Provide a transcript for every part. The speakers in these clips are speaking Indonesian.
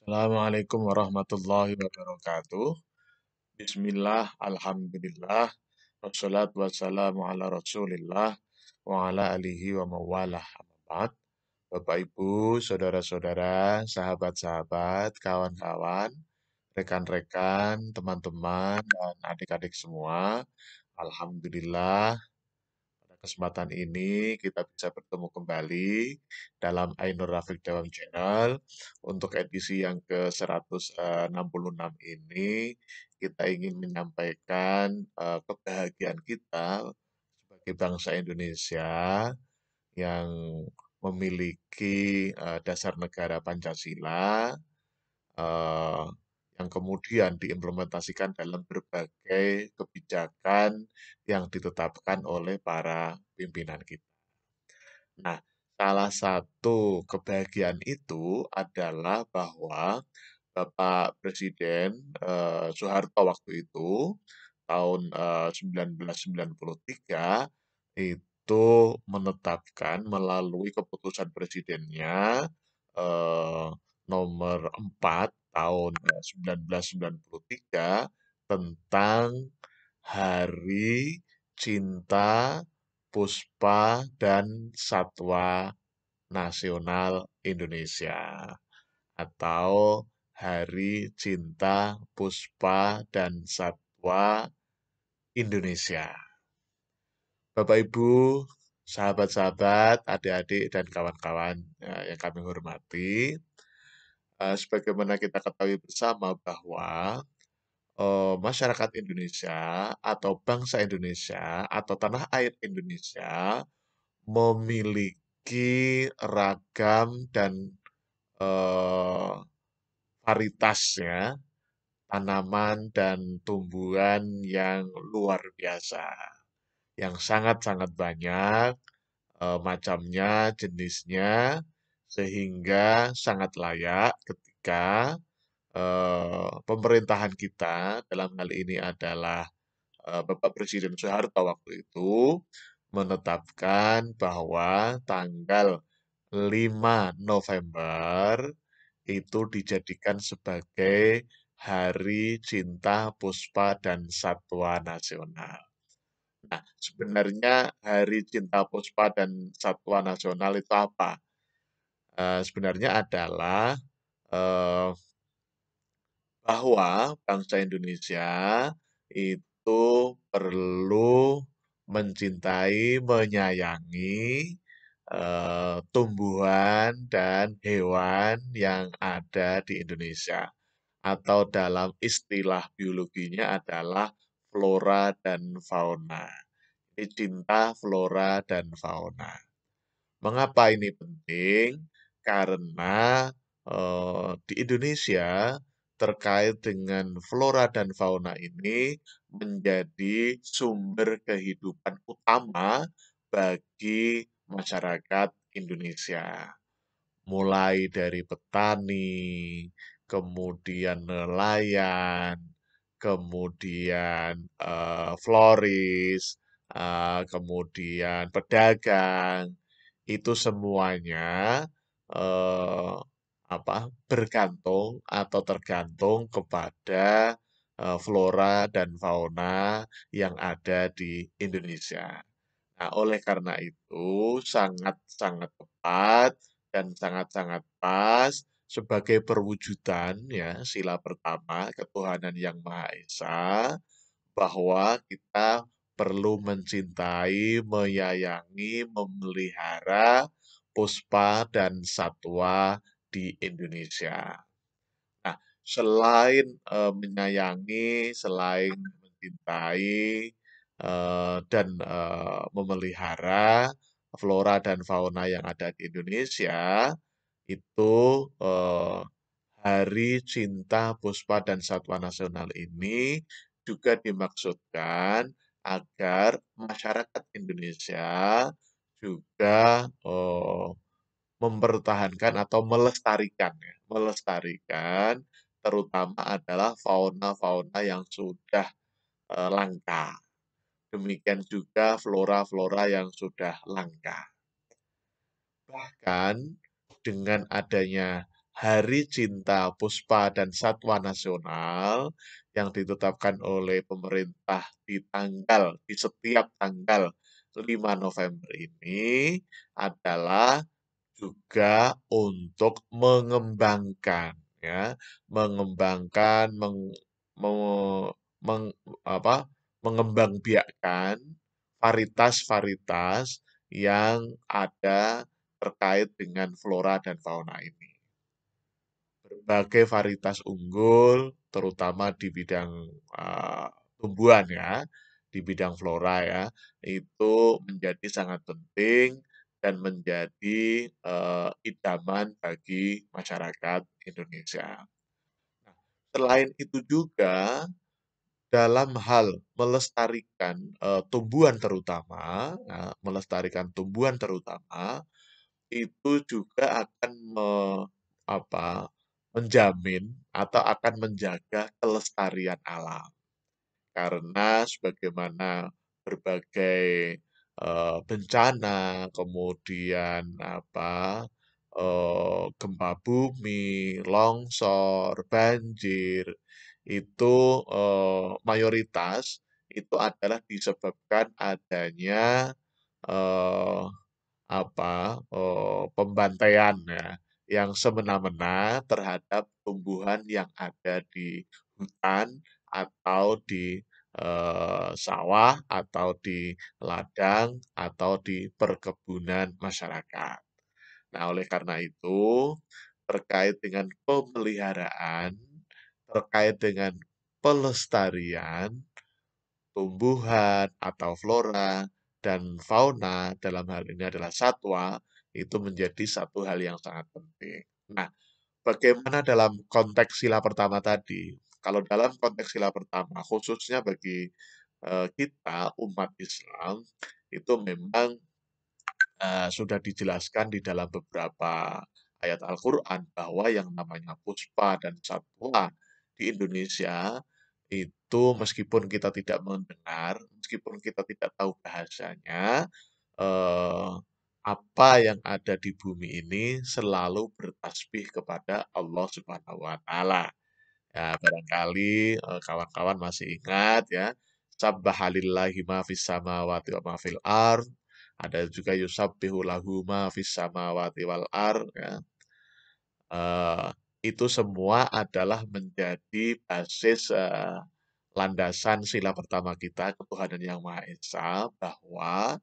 Assalamualaikum warahmatullahi wabarakatuh. Bismillah, alhamdulillah, wassalatu wassalamu ala rasulillah, wa ala alihi wa mawalah. Amma ba'd. Bapak Ibu, saudara-saudara, sahabat-sahabat, kawan-kawan, rekan-rekan, teman-teman, dan adik-adik semua. Alhamdulillah, pada kesempatan ini kita bisa bertemu kembali dalam Ainur Rafiq Dawam Channel. Untuk edisi yang ke-166 ini, kita ingin menyampaikan kebahagiaan kita sebagai bangsa Indonesia yang memiliki dasar negara Pancasila, eh, yang kemudian diimplementasikan dalam berbagai kebijakan yang ditetapkan oleh para pimpinan kita. Nah, salah satu kebahagiaan itu adalah bahwa Bapak Presiden Soeharto waktu itu tahun 1993 itu menetapkan melalui keputusan presidennya eh, nomor 4 tahun 1993 tentang Hari Cinta Puspa dan Satwa Nasional Indonesia atau Hari Cinta Puspa dan Satwa Indonesia. Bapak Ibu, sahabat-sahabat, adik-adik dan kawan-kawan yang kami hormati, sebagaimana kita ketahui bersama bahwa masyarakat Indonesia atau bangsa Indonesia atau tanah air Indonesia memiliki ragam dan eh, varietasnya tanaman dan tumbuhan yang luar biasa, yang sangat-sangat banyak macamnya, jenisnya, sehingga sangat layak ketika pemerintahan kita, dalam hal ini adalah Bapak Presiden Soeharto waktu itu, menetapkan bahwa tanggal 5 November itu dijadikan sebagai Hari Cinta Puspa dan Satwa Nasional. Nah, sebenarnya Hari Cinta Puspa dan Satwa Nasional itu apa? Sebenarnya adalah eh, bahwa bangsa Indonesia itu perlu mencintai, menyayangi tumbuhan dan hewan yang ada di Indonesia. Atau dalam istilah biologinya adalah flora dan fauna. Ini cinta flora dan fauna. Mengapa ini penting? Karena di Indonesia terkait dengan flora dan fauna ini menjadi sumber kehidupan utama bagi masyarakat Indonesia. Mulai dari petani, kemudian nelayan, kemudian floris, kemudian pedagang, itu semuanya eh, bergantung atau tergantung kepada flora dan fauna yang ada di Indonesia. Nah, oleh karena itu sangat-sangat tepat dan sangat-sangat pas sebagai perwujudan ya sila pertama ketuhanan yang Maha Esa bahwa kita perlu mencintai, menyayangi, memelihara puspa dan satwa di Indonesia. Nah, selain menyayangi, selain mencintai dan memelihara flora dan fauna yang ada di Indonesia, itu Hari Cinta Puspa dan Satwa Nasional ini juga dimaksudkan agar masyarakat Indonesia juga mempertahankan atau melestarikan, ya, melestarikan terutama adalah fauna-fauna yang sudah langka. Demikian juga flora-flora yang sudah langka. Bahkan dengan adanya Hari Cinta Puspa dan Satwa Nasional yang ditetapkan oleh pemerintah di setiap tanggal 5 November ini adalah juga untuk mengembangkan ya, mengembangkan me- meng- apa, mengembangbiakkan varietas-varietas yang ada terkait dengan flora dan fauna ini. Berbagai varietas unggul, terutama di bidang uh, tumbuhan ya, di bidang flora ya, itu menjadi sangat penting dan menjadi idaman bagi masyarakat Indonesia. Selain itu juga dalam hal melestarikan tumbuhan terutama, melestarikan tumbuhan terutama, itu juga akan menjamin atau akan menjaga kelestarian alam. Karena sebagaimana berbagai bencana, kemudian gempa bumi, longsor, banjir, itu mayoritas itu adalah disebabkan adanya eh, pembantaian ya, yang semena-mena terhadap tumbuhan yang ada di hutan atau di sawah atau di ladang atau di perkebunan masyarakat. Nah, oleh karena itu, terkait dengan pemeliharaan, terkait dengan pelestarian, tumbuhan atau flora dan fauna dalam hal ini adalah satwa, itu menjadi satu hal yang sangat penting. Nah, bagaimana dalam konteks sila pertama tadi? Kalau dalam konteks sila pertama, khususnya bagi kita umat Islam, itu memang sudah dijelaskan di dalam beberapa ayat Al-Quran bahwa yang namanya puspa dan satwa di Indonesia itu meskipun kita tidak mendengar, meskipun kita tidak tahu bahasanya, eh, apa yang ada di bumi ini selalu bertasbih kepada Allah Subhanahu wa Ta'ala. Ya, barangkali kawan-kawan masih ingat ya, sabbahalillahi ma fis samawati wa ma fil ard. Ada juga yusabbihu lahu ma fis samawati wal ard ya. Eh, itu semua adalah menjadi basis landasan sila pertama kita, ketuhanan yang Maha Esa, bahwa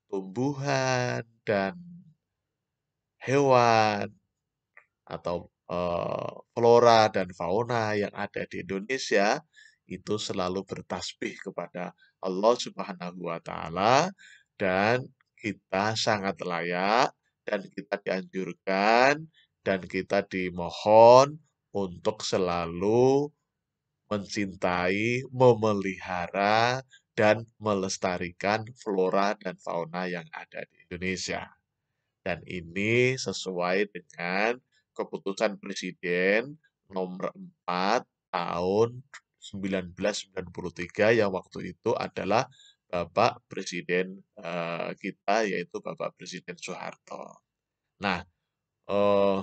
tumbuhan dan hewan atau flora dan fauna yang ada di Indonesia itu selalu bertasbih kepada Allah Subhanahu wa Ta'ala, dan kita sangat layak dan kita dianjurkan dan kita dimohon untuk selalu mencintai, memelihara, dan melestarikan flora dan fauna yang ada di Indonesia. Dan ini sesuai dengan keputusan Presiden nomor 4 tahun 1993 yang waktu itu adalah Bapak Presiden kita, yaitu Bapak Presiden Soeharto. Nah, eh,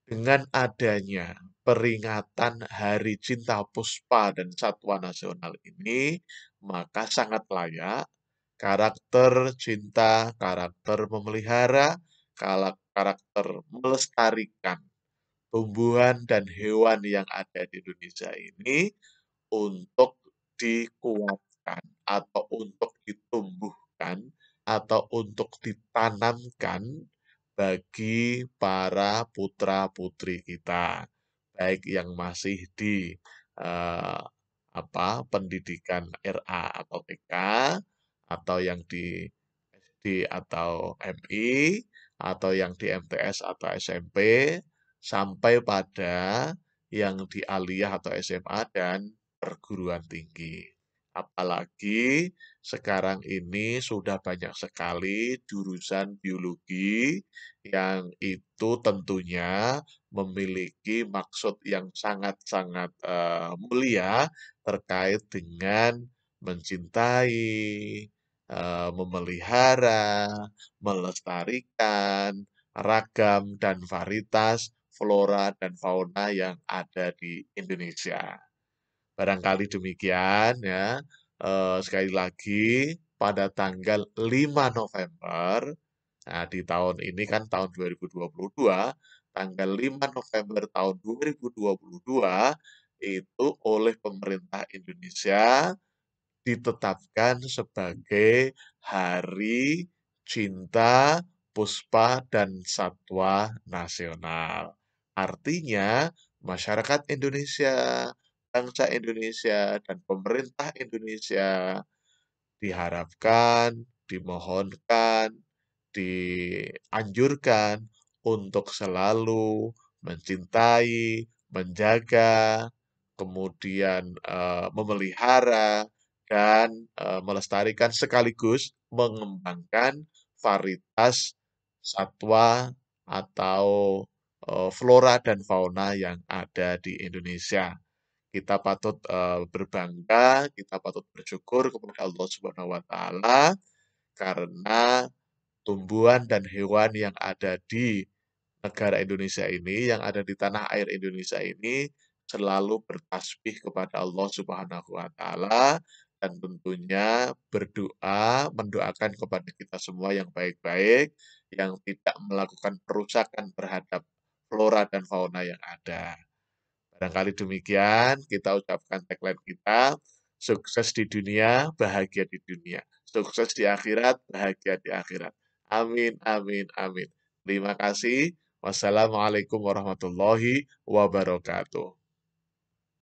dengan adanya peringatan Hari Cinta Puspa dan Satwa Nasional ini, maka sangat layak karakter cinta, karakter memelihara, karakter melestarikan tumbuhan dan hewan yang ada di Indonesia ini untuk dikuatkan atau untuk ditumbuhkan atau untuk ditanamkan bagi para putra-putri kita, baik yang masih di eh, pendidikan RA atau TK, atau yang di SD atau MI, atau yang di MTS atau SMP, sampai pada yang di aliyah atau SMA dan perguruan tinggi. Apalagi sekarang ini sudah banyak sekali jurusan biologi yang itu tentunya memiliki maksud yang sangat-sangat mulia terkait dengan mencintai, memelihara, melestarikan ragam dan varietas flora dan fauna yang ada di Indonesia. Barangkali demikian ya. Sekali lagi pada tanggal 5 November, nah di tahun ini kan tahun 2022, tanggal 5 November tahun 2022 itu oleh pemerintah Indonesia ditetapkan sebagai Hari Cinta Puspa dan Satwa Nasional. Artinya, masyarakat Indonesia, bangsa Indonesia, dan pemerintah Indonesia diharapkan, dimohonkan, dianjurkan untuk selalu mencintai, menjaga, kemudian memelihara dan melestarikan sekaligus mengembangkan varietas satwa atau flora dan fauna yang ada di Indonesia. Kita patut berbangga, kita patut bersyukur kepada Allah Subhanahu wa taala karena tumbuhan dan hewan yang ada di negara Indonesia ini, yang ada di tanah air Indonesia ini selalu bertasbih kepada Allah Subhanahu wa taala dan tentunya berdoa, mendoakan kepada kita semua yang baik-baik, yang tidak melakukan perusakan terhadap flora dan fauna yang ada. Barangkali demikian kita ucapkan tagline kita, sukses di dunia, bahagia di dunia. Sukses di akhirat, bahagia di akhirat. Amin, amin, amin. Terima kasih. Wassalamualaikum warahmatullahi wabarakatuh.